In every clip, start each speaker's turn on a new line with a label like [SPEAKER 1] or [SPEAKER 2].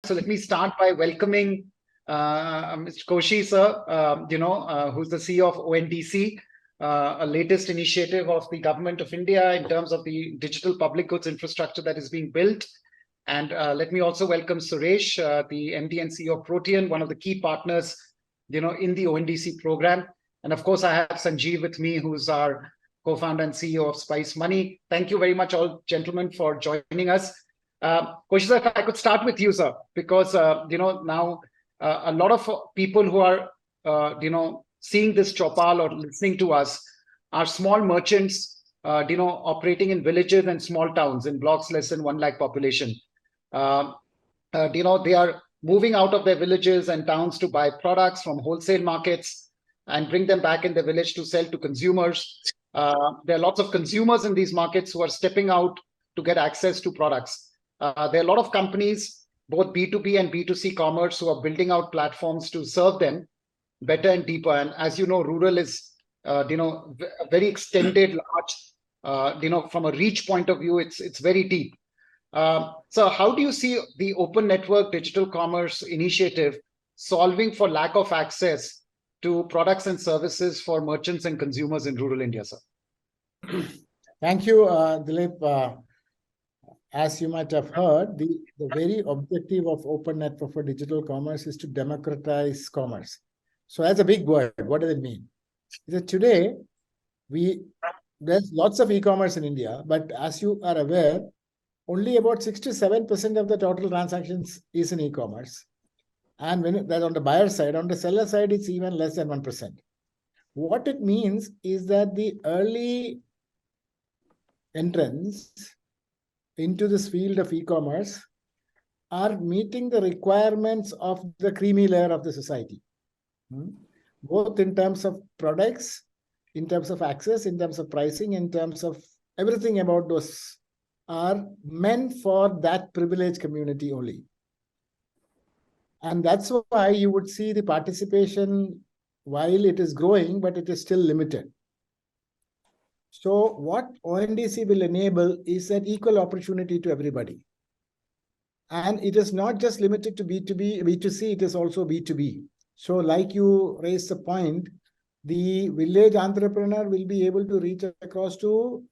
[SPEAKER 1] So let me start by welcoming Mr. Koshi, sir, who's the CEO of ONDC, a latest initiative of the government of India in terms of the digital public goods infrastructure that is being built. And let me also welcome Suresh, the MD and CEO of Protean, one of the key partners, in the ONDC program. And of course, I have Sanjeev with me, who's our co-founder and CEO of Spice Money. Thank you very much, all gentlemen, for joining us. Koshi, sir, if I could start with you, sir, because now a lot of people who are seeing this Chaupal or listening to us are small merchants, operating in villages and small towns in blocks less than 1 lakh population. They are moving out of their villages and towns to buy products from wholesale markets and bring them back in the village to sell to consumers. There are lots of consumers in these markets who are stepping out to get access to products. There are a lot of companies, both B2B and B2C commerce, who are building out platforms to serve them better and deeper. And as you know, rural is, a very extended, large, from a reach point of view, it's very deep. So how do you see the open network digital commerce initiative solving for lack of access to products and services for merchants and consumers in rural India, sir?
[SPEAKER 2] Thank you, Dilip. As you might have heard, the very objective of open network for digital commerce is to democratize commerce. So that's a big word. What does it mean? That today, there's lots of e-commerce in India, but as you are aware, only about 6 to 7% of the total transactions is in e-commerce. And when that's on the buyer side, on the seller side, it's even less than 1%. What it means is that the early entrants into this field of e-commerce are meeting the requirements of the creamy layer of the society, both in terms of products, in terms of access, in terms of pricing, in terms of everything about those are meant for that privileged community only. And that's why you would see the participation, while it is growing, but it is still limited. So what ONDC will enable is an equal opportunity to everybody. And it is not just limited to B2B, B2C, it is also B2B. So like you raised the point, the village entrepreneur will be able to reach across to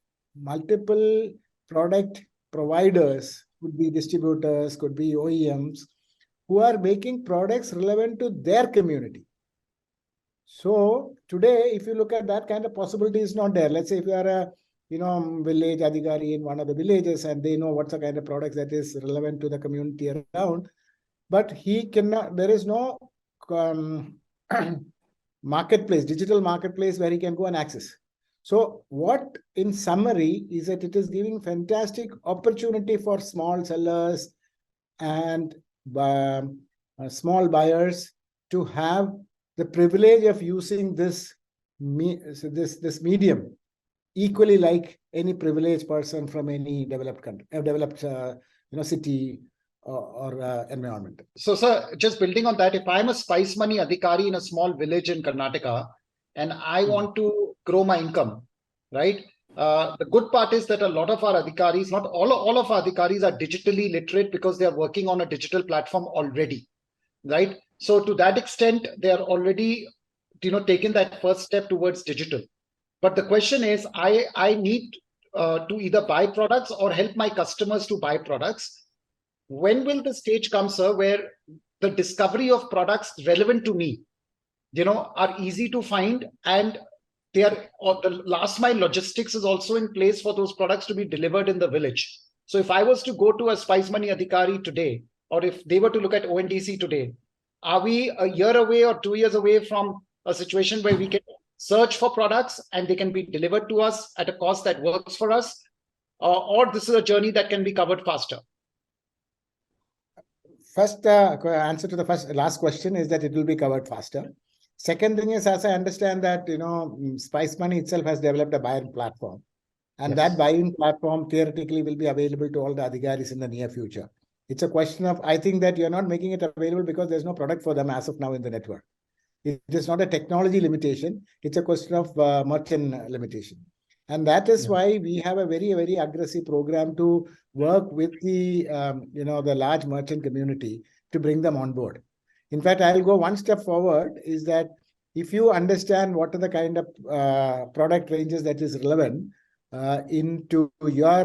[SPEAKER 2] multiple product providers, could be distributors, could be OEMs, who are making products relevant to their community. So today, if you look at that kind of possibility is not there. Let's say if you are a village Adhikari in one of the villages and they know what's the kind of products that is relevant to the community around, but he cannot, there is no marketplace, digital marketplace where he can go and access. So what in summary is that it is giving fantastic opportunity for small sellers and small buyers to have the privilege of using this medium equally like any privileged person from any developed country, city or environment.
[SPEAKER 1] So, sir, just building on that, if I'm a Spice Money Adhikari in a small village in Karnataka and I want to grow my income, right? The good part is that a lot of our Adhikaris, not all of our Adhikaris are digitally literate because they are working on a digital platform already, right? So to that extent, they are already, taken that first step towards digital. But the question is, I need to either buy products or help my customers to buy products. When will the stage come, sir, where the discovery of products relevant to me, are easy to find and they are, or the last mile logistics is also in place for those products to be delivered in the village. So if I was to go to a Spice Money Adhikari today, or if they were to look at ONDC today, are we a year away or 2 years away from a situation where we can search for products and they can be delivered to us at a cost that works for us? Or this is a journey that can be covered faster?
[SPEAKER 2] First, answer to the last question is that it will be covered faster. Second thing is, as I understand that, Spice Money itself has developed a buying platform. And that buying platform theoretically will be available to all the Adhikaris in the near future. It's a question of, I think that you're not making it available because there's no product for them as of now in the network. It is not a technology limitation. It's a question of merchant limitation. And that is why we have a very, very aggressive program to work with the, the large merchant community to bring them on board. In fact, I'll go one step forward, is that if you understand what are the kind of product ranges that is relevant into your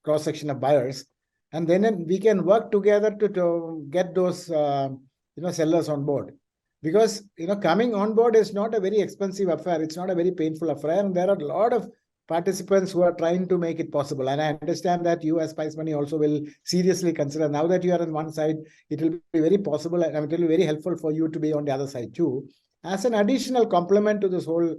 [SPEAKER 2] cross-section of buyers, and then we can work together to get those sellers on board. Because coming on board is not a very expensive affair. It's not a very painful affair, and there are a lot of participants who are trying to make it possible. And I understand that you as Spice Money also will seriously consider. Now that you are on one side, it will be very possible, and it will be very helpful for you to be on the other side too, as an additional complement to this whole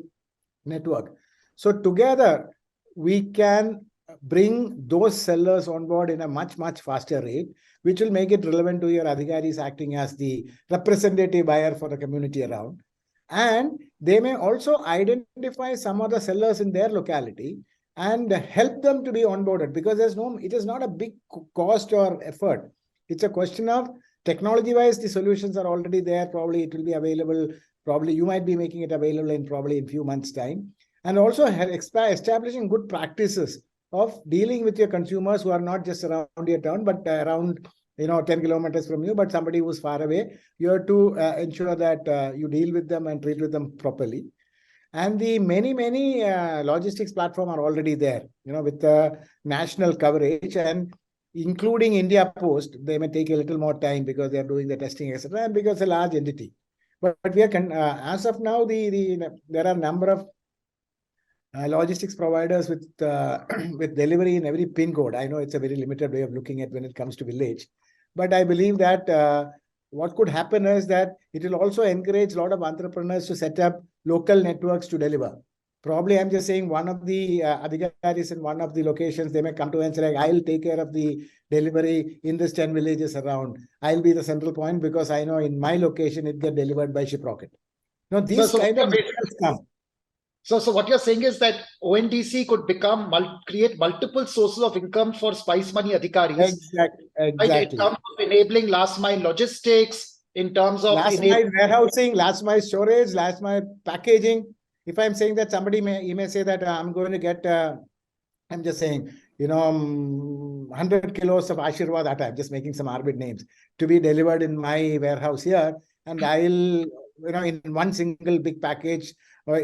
[SPEAKER 2] network. So together, we can bring those sellers on board in a much, much faster rate, which will make it relevant to your Adhikaris acting as the representative buyer for the community around. And they may also identify some other sellers in their locality and help them to be onboarded, because it is not a big cost or effort. It's a question of technology-wise, the solutions are already there. Probably it will be available. Probably you might be making it available in a few months' time. And also establishing good practices of dealing with your consumers who are not just around your town, but around 10 kilometers from you, but somebody who's far away. You have to ensure that you deal with them and treat with them properly. And the many logistics platform are already there, with the national coverage, and including India Post. They may take a little more time because they are doing the testing, etc., and because it's a large entity. But we are as of now, there are a number of logistics providers with with delivery in every pin code. I know it's a very limited way of looking at when it comes to village, but I believe that what could happen is that it will also encourage a lot of entrepreneurs to set up local networks to deliver. Probably, I'm just saying, one of the Adhikaris in one of the locations, they may come to and say, like, I'll take care of the delivery in this 10 villages around. I'll be the central point because I know in my location it gets delivered by ship rocket. Now, these kind of come.
[SPEAKER 1] So what you're saying is that ONDC could create multiple sources of income for Spice Money Adhikaris.
[SPEAKER 2] Exactly.
[SPEAKER 1] Right? In terms of enabling last mile logistics, in terms of
[SPEAKER 2] last mile warehousing, last mile storage, last mile packaging. If I'm saying that he may say that I'm going to get, I'm just saying, 100 kilos of Ashirwad atta, I'm just making some arbitrary names, to be delivered in my warehouse here, and I'll, in one single big package,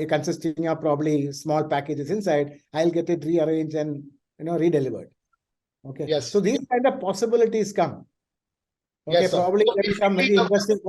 [SPEAKER 2] consisting of probably small packages inside, I'll get it rearranged and redelivered. Okay.
[SPEAKER 1] Yes.
[SPEAKER 2] So these kind of possibilities come. Okay. Yes, probably there is some very interesting.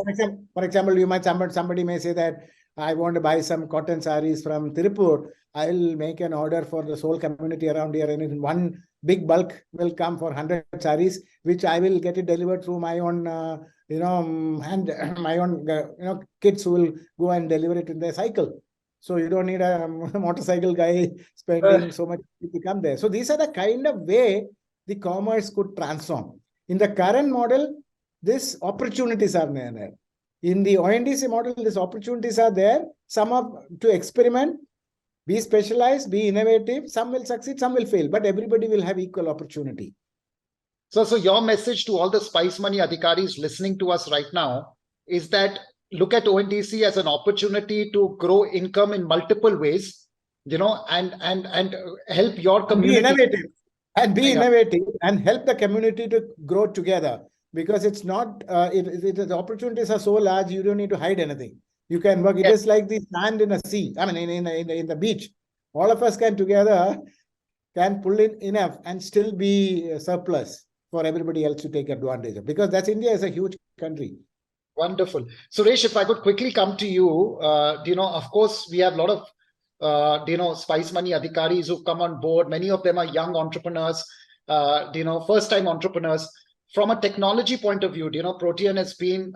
[SPEAKER 2] For example, somebody may say that I want to buy some cotton sarees from Tirupur. I'll make an order for the whole community around here, and in one big bulk will come for 100 sarees, which I will get it delivered through my own, and my own, kids who will go and deliver it in their cycle. So you don't need a motorcycle guy spending so much to come there. So these are the kind of way the commerce could transform. In the current model, these opportunities are there. In the ONDC model, these opportunities are there. Some are to experiment, be specialized, be innovative. Some will succeed, some will fail, but everybody will have equal opportunity.
[SPEAKER 1] So your message to all the Spice Money Adhikaris listening to us right now is that look at ONDC as an opportunity to grow income in multiple ways, and help your community.
[SPEAKER 2] Be innovative and help the community to grow together. Because it's not, the opportunities are so large, you don't need to hide anything. You can work. It is like the sand in the sea. I mean, in the beach. All of us can together can pull in enough and still be surplus for everybody else to take advantage of. Because India is a huge country.
[SPEAKER 1] Wonderful. Suresh, if I could quickly come to you, of course, we have a lot of, Spice Money Adhikaris who come on board. Many of them are young entrepreneurs, first-time entrepreneurs. From a technology point of view, Protean has been,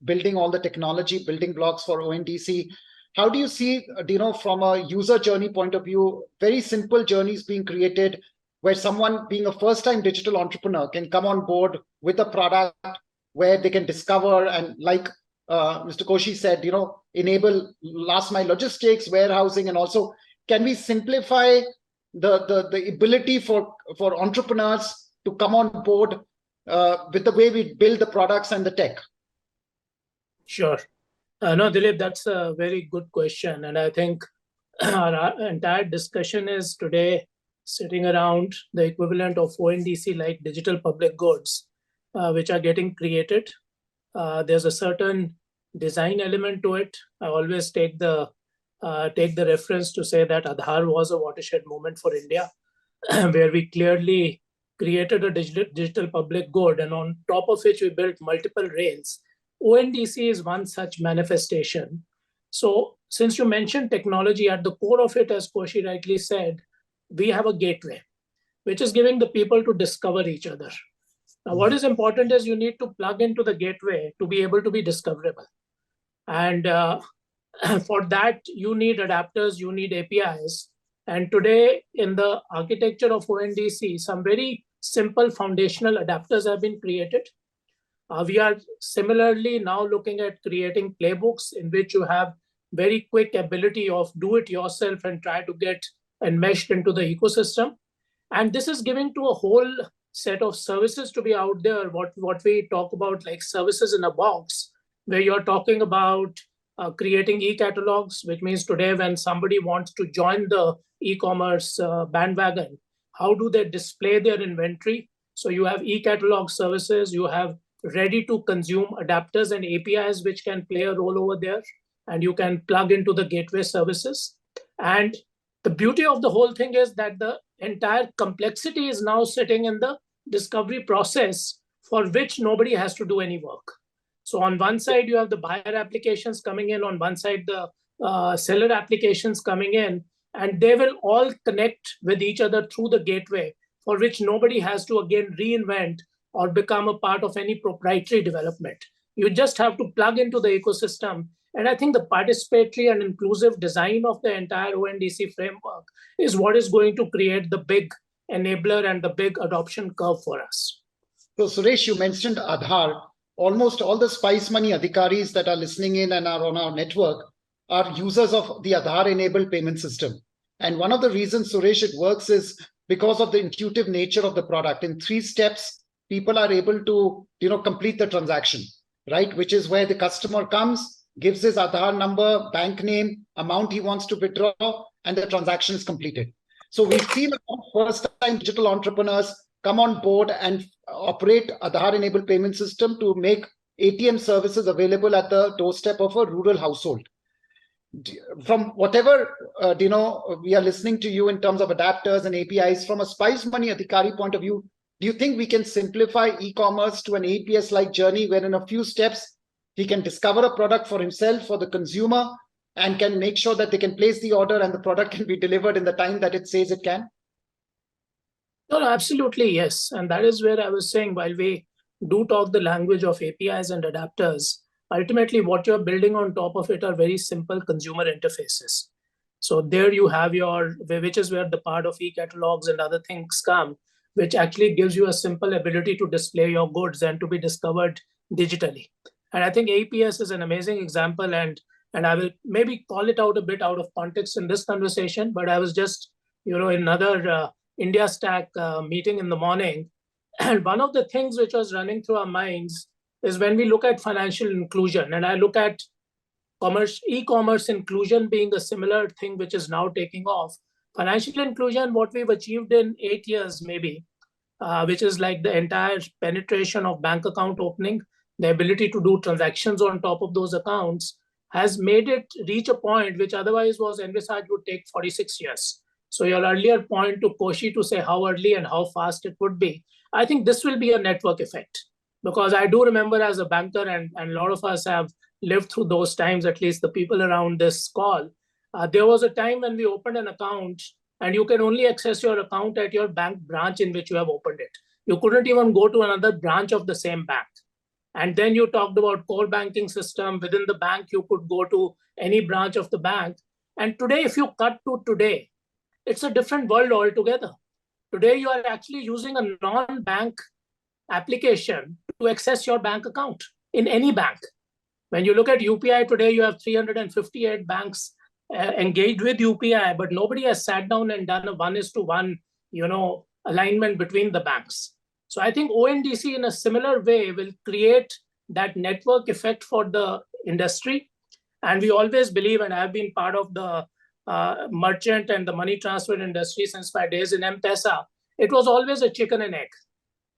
[SPEAKER 1] building all the technology, building blocks for ONDC. How do you see, from a user journey point of view, very simple journeys being created where someone being a first-time digital entrepreneur can come on board with a product where they can discover and, like Mr. Koshi said, enable last mile logistics, warehousing, and also can we simplify the ability for entrepreneurs to come on board with the way we build the products and the tech?
[SPEAKER 3] Sure. No, Dilip, that's a very good question. And I think our entire discussion is today sitting around the equivalent of ONDC like digital public goods. which are getting created. There's a certain design element to it. I always take the reference to say that Aadhaar was a watershed moment for India, where we clearly created a digital public good, and on top of which we built multiple rails. ONDC is one such manifestation. So since you mentioned technology, at the core of it, as Koshi rightly said, we have a gateway, which is giving the people to discover each other. Now, what is important is you need to plug into the gateway to be able to be discoverable. And for that, you need adapters, you need APIs. And today, in the architecture of ONDC, some very simple foundational adapters have been created. We are similarly now looking at creating playbooks in which you have very quick ability of do it yourself and try to get enmeshed into the ecosystem. And this is giving to a whole set of services to be out there, what we talk about like services in a box, where you're talking about creating e-catalogs, which means today when somebody wants to join the e-commerce bandwagon, how do they display their inventory? So you have e-catalog services, you have ready-to-consume adapters and APIs which can play a role over there, and you can plug into the gateway services. And the beauty of the whole thing is that the entire complexity is now sitting in the discovery process, for which nobody has to do any work. So on one side, you have the buyer applications coming in, on one side, the seller applications coming in, and they will all connect with each other through the gateway, for which nobody has to again reinvent or become a part of any proprietary development. You just have to plug into the ecosystem. And I think the participatory and inclusive design of the entire ONDC framework is what is going to create the big enabler and the big adoption curve for us.
[SPEAKER 1] So Suresh, you mentioned Aadhaar. Almost all the Spice Money Adhikaris that are listening in and are on our network are users of the Aadhaar-enabled payment system. And one of the reasons, Suresh, it works is because of the intuitive nature of the product. In 3 steps, people are able to, complete the transaction, right? Which is where the customer comes, gives his Aadhaar number, bank name, amount he wants to withdraw, and the transaction is completed. So we've seen first-time digital entrepreneurs come on board and operate Aadhaar-enabled payment system to make ATM services available at the doorstep of a rural household. From whatever, we are listening to you in terms of adapters and APIs, from a Spice Money Adhikari point of view, do you think we can simplify e-commerce to an APS-like journey where in a few steps, he can discover a product for himself, for the consumer, and can make sure that they can place the order and the product can be delivered in the time that it says it can?
[SPEAKER 3] No, absolutely, yes. And that is where I was saying, while we do talk the language of APIs and adapters, ultimately what you're building on top of it are very simple consumer interfaces. So there you have which is where the part of e-catalogs and other things come, which actually gives you a simple ability to display your goods and to be discovered digitally. And I think APS is an amazing example, and I will maybe call it out a bit out of context in this conversation, but I was just, in another India Stack meeting in the morning. And one of the things which was running through our minds is when we look at financial inclusion, and I look at e-commerce inclusion being a similar thing which is now taking off. Financial inclusion, what we've achieved in 8 years maybe, which is like the entire penetration of bank account opening, the ability to do transactions on top of those accounts, has made it reach a point which otherwise was envisaged would take 46 years. So your earlier point to Koshi to say how early and how fast it would be, I think this will be a network effect. Because I do remember as a banker, and a lot of us have lived through those times, at least the people around this call, there was a time when we opened an account and you can only access your account at your bank branch in which you have opened it. You couldn't even go to another branch of the same bank. And then you talked about core banking system. Within the bank, you could go to any branch of the bank. And today, if you cut to today, it's a different world altogether. Today, you are actually using a non-bank application to access your bank account in any bank. When you look at UPI today, you have 358 banks engaged with UPI, but nobody has sat down and done a 1:1, alignment between the banks. So I think ONDC in a similar way will create that network effect for the industry. And we always believe, and I've been part of the merchant and the money transfer industry since my days in M-Pesa, it was always a chicken and egg.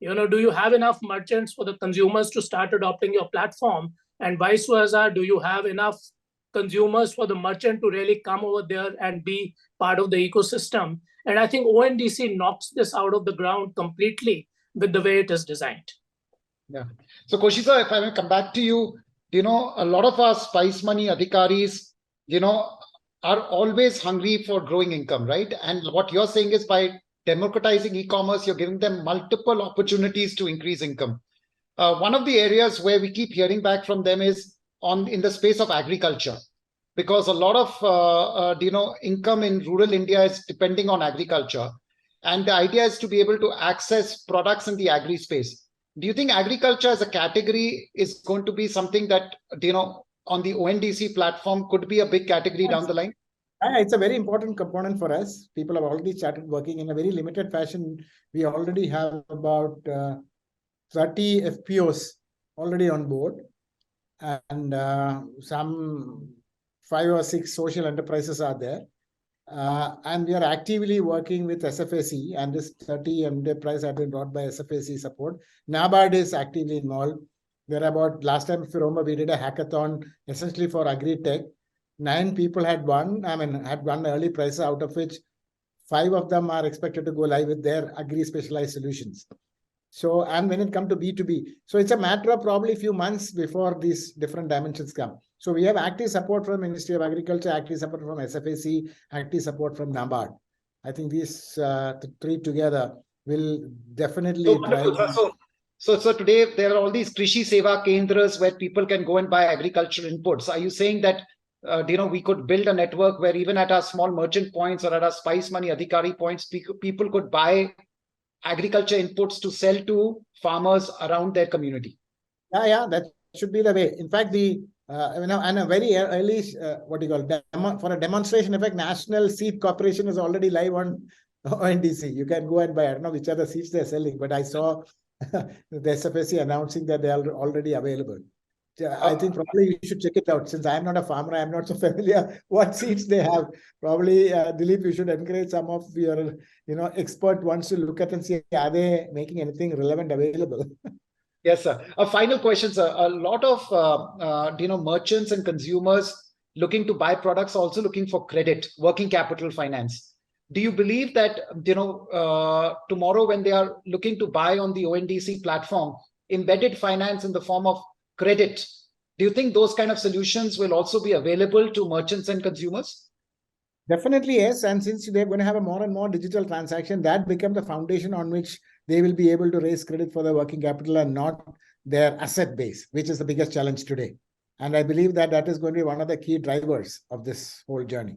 [SPEAKER 3] Do you have enough merchants for the consumers to start adopting your platform? And vice versa, do you have enough consumers for the merchant to really come over there and be part of the ecosystem? And I think ONDC knocks this out of the ground completely with the way it is designed.
[SPEAKER 1] Yeah. So Koshi sir, if I may come back to you, a lot of our Spice Money Adhikaris, are always hungry for growing income, right? And what you're saying is by democratizing e-commerce, you're giving them multiple opportunities to increase income. One of the areas where we keep hearing back from them is in the space of agriculture, because a lot of income in rural India is depending on agriculture, and the idea is to be able to access products in the agri space. Do you think agriculture as a category is going to be something that on the ONDC platform could be a big category down the line?
[SPEAKER 2] It's a very important component for us. People have already started working in a very limited fashion. We already have about 30 FPOs already on board, and some 5 or 6 social enterprises are there. And we are actively working with SFAC, and this 30 enterprise have been brought by SFAC support. NABARD is actively involved. There are about, last time, if you remember, we did a hackathon essentially for agri-tech. 9 people had won early prizes, out of which 5 of them are expected to go live with their agri-specialized solutions. So, and when it comes to B2B, so it's a matter of probably a few months before these different dimensions come. So we have active support from Ministry of Agriculture, active support from SFAC, active support from NABARD. I think these 3 together will definitely drive.
[SPEAKER 1] So today there are all these Krishi Seva Kendras where people can go and buy agricultural inputs. Are you saying that we could build a network where even at our small merchant points or at our Spice Money Adhikari points, people could buy agriculture inputs to sell to farmers around their community?
[SPEAKER 2] Yeah, that should be the way. In fact, and a very early, for a demonstration effect, National Seed Corporation is already live on ONDC. You can go and buy. I don't know which other seeds they're selling, but I saw the SFAC announcing that they are already available. I think probably you should check it out. Since I'm not a farmer, I'm not so familiar what seeds they have. Probably, Dilip, you should encourage some of your, expert ones to look at and see, are they making anything relevant available?
[SPEAKER 1] Yes, sir. A final question, sir. A lot of merchants and consumers looking to buy products are also looking for credit, working capital finance. Do you believe that tomorrow when they are looking to buy on the ONDC platform, embedded finance in the form of credit, do you think those kind of solutions will also be available to merchants and consumers?
[SPEAKER 2] Definitely, yes. And since they're going to have a more and more digital transaction, that becomes the foundation on which they will be able to raise credit for their working capital and not their asset base, which is the biggest challenge today. And I believe that that is going to be one of the key drivers of this whole journey.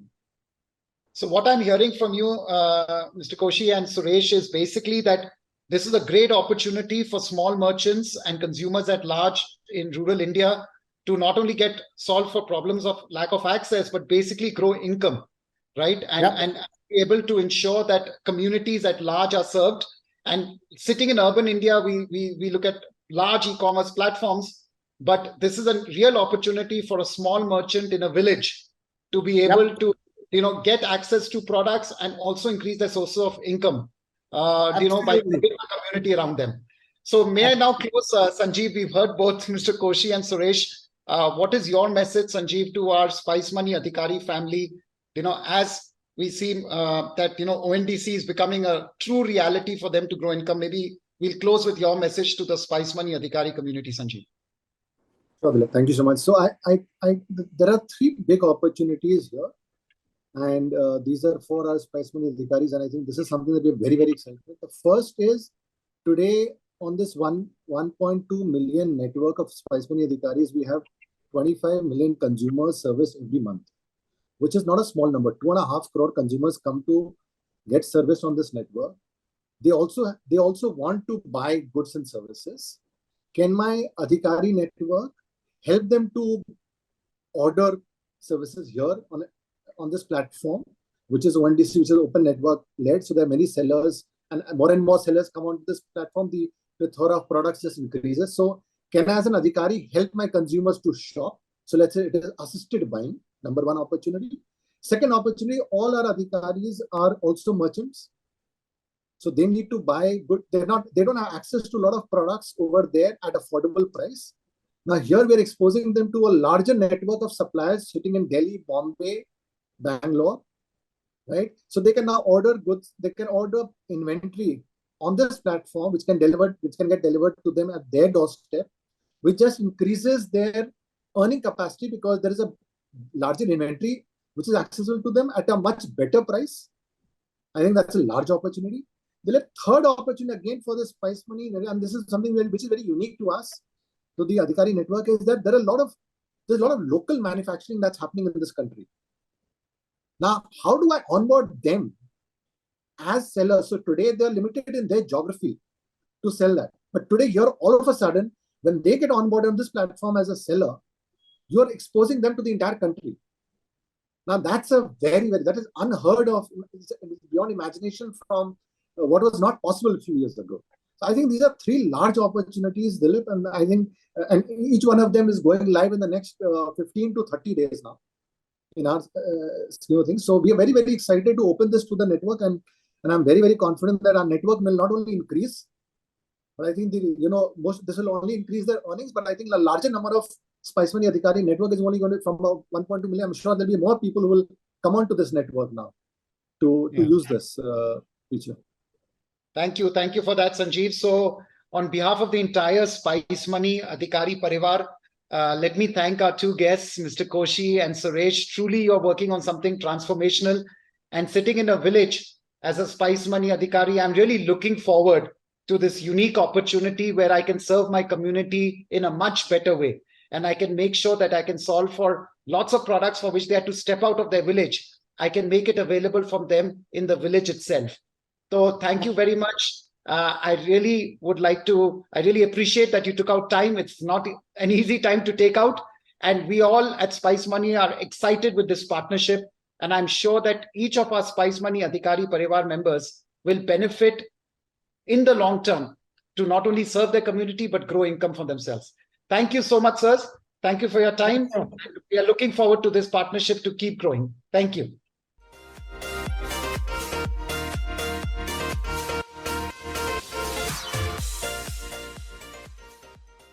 [SPEAKER 1] So what I'm hearing from you, Mr. Koshi and Suresh, is basically that this is a great opportunity for small merchants and consumers at large in rural India to not only get solved for problems of lack of access, but basically grow income, right? And be able to ensure that communities at large are served. And sitting in urban India, we look at large e-commerce platforms, but this is a real opportunity for a small merchant in a village to be able to get access to products and also increase their source of income. By building a community around them. So may I now close, Sanjeev? We've heard both Mr. Koshi and Suresh. What is your message, Sanjeev, to our Spice Money Adhikari family? As we see that ONDC is becoming a true reality for them to grow income. Maybe we'll close with your message to the Spice Money Adhikari community, Sanjeev.
[SPEAKER 4] Thank you so much. So there are 3 big opportunities here. And these are for our Spice Money Adhikaris, and I think this is something that we're very, very excited about. The first is today on this 1.2 million network of Spice Money Adhikaris, we have 25 million consumers serviced every month, which is not a small number. 2.5 crore consumers come to get service on this network. They also want to buy goods and services. Can my Adhikari network help them to order services here on this platform, which is ONDC, which is open network led. So there are many sellers, and more sellers come onto this platform. The plethora of products just increases. So can I, as an Adhikari, help my consumers to shop? So let's say it is assisted buying, number 1 opportunity. Second opportunity, all our Adhikaris are also merchants. So they need to buy good. They don't have access to a lot of products over there at affordable price. Now here we are exposing them to a larger network of suppliers sitting in Delhi, Bombay, Bangalore, right? So they can now order goods. They can order inventory on this platform, which can get delivered to them at their doorstep, which just increases their earning capacity because there is a larger inventory which is accessible to them at a much better price. I think that's a large opportunity. The third opportunity again for the Spice Money, and this is something which is very unique to us, to the Adhikari network, is that there's a lot of local manufacturing that's happening in this country. Now, how do I onboard them as sellers? So today they're limited in their geography to sell that. But today here, all of a sudden, when they get onboarded on this platform as a seller, you're exposing them to the entire country. Now that's a that is unheard of, beyond imagination from what was not possible a few years ago. So I think these are three large opportunities, Dilip, and I think and each one of them is going live in the next 15 to 30 days now in our scheme of things. So we are very, very excited to open this to the network, and I'm very, very confident that our network will not only increase, but I think this will only increase their earnings. But I think a larger number of Spice Money Adhikari network is only going to from about 1.2 million. I'm sure there'll be more people who will come onto this network now to use this feature.
[SPEAKER 1] Thank you for that, Sanjeev. So on behalf of the entire Spice Money Adhikari Parivar, let me thank our two guests, Mr. Koshi and Suresh. Truly, you're working on something transformational, and sitting in a village as a Spice Money Adhikari, I'm really looking forward to this unique opportunity where I can serve my community in a much better way. And I can make sure that I can solve for lots of products for which they have to step out of their village. I can make it available from them in the village itself. So thank you very much. I really appreciate that you took out time. It's not an easy time to take out. And we all at Spice Money are excited with this partnership. And I'm sure that each of our Spice Money Adhikari Parivar members will benefit in the long term to not only serve their community, but grow income for themselves. Thank you so much, sirs. Thank you for your time. We are looking forward to this partnership to keep growing. Thank you.